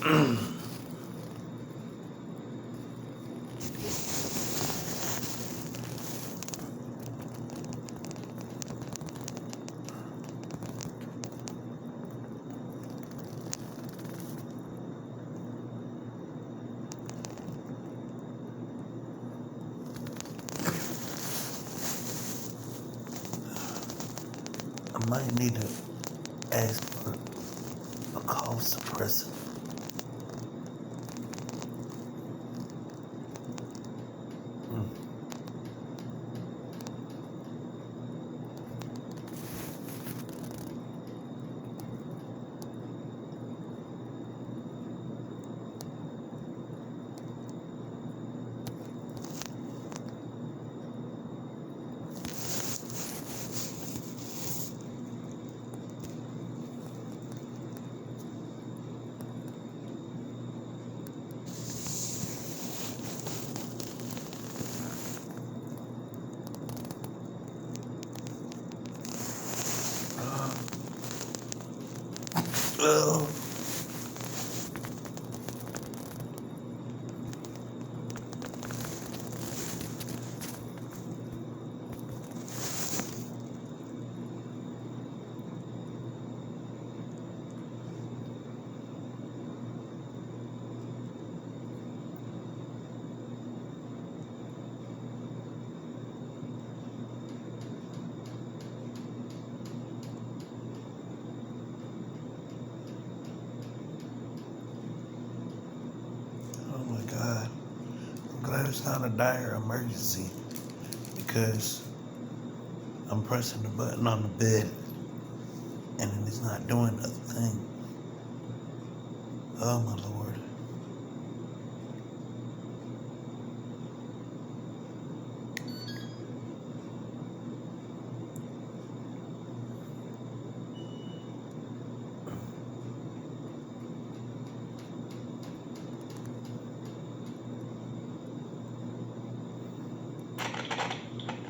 I might need to ask for a cough suppressor. Oh. Oh my God. I'm glad it's not a dire emergency because I'm pressing the button on the bed and it's not doing a thing. Oh my Lord.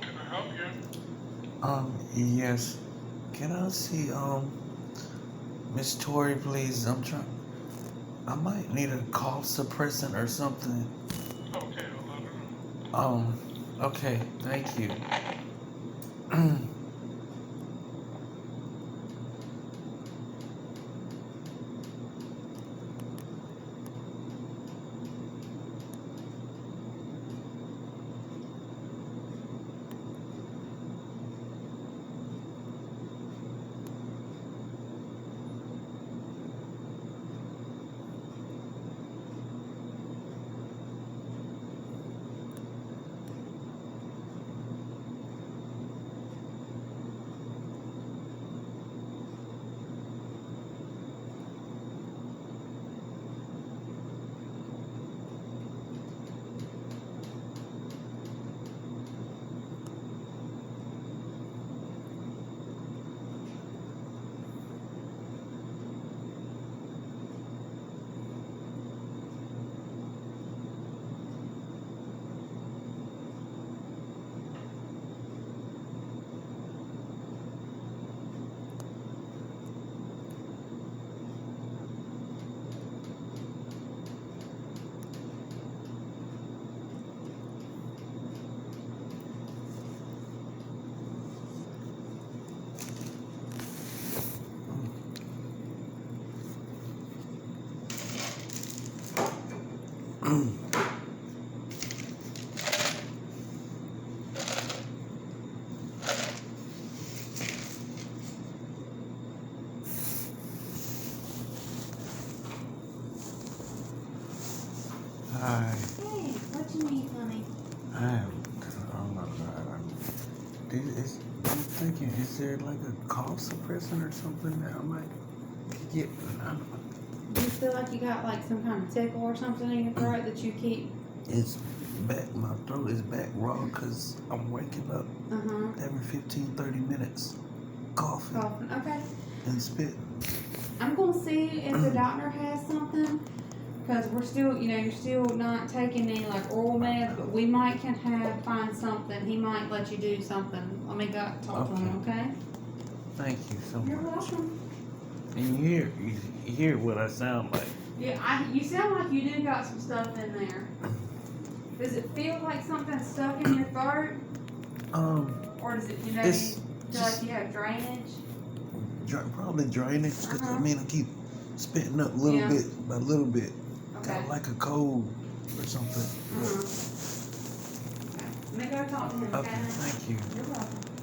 Can I help you? Yes. Can I see, Miss Tori, please? I might need a cough suppressant or something. Okay, I'll let her know. Okay, thank you. Hi. Hey, what you need, honey? Oh my God. I'm thinking, is there like a cough suppressant or something that I might get? Do you feel like you got like some kind of tickle or something in your throat that you keep? It's back, my throat is back raw because I'm waking up every 15, 30 minutes coughing Coughing. Okay. and spitting. I'm gonna see if the doctor has something, because we're still, you're still not taking any like oral meds, but we might find something. He might let you do something. Let me go talk to him. Okay. Thank you so You're much. welcome. And you hear what I sound like. Yeah, you sound like you do got some stuff in there. Does it feel like something's stuck in your throat? Or does it, It's feel like you have drainage? probably drainage. 'Cause, Uh-huh. I mean, I keep spitting up little Yeah. bit by little bit. Okay. Kind of like a cold or something. Uh-huh. Okay. Let me go talk to him, Okay, okay? thank you. You're welcome.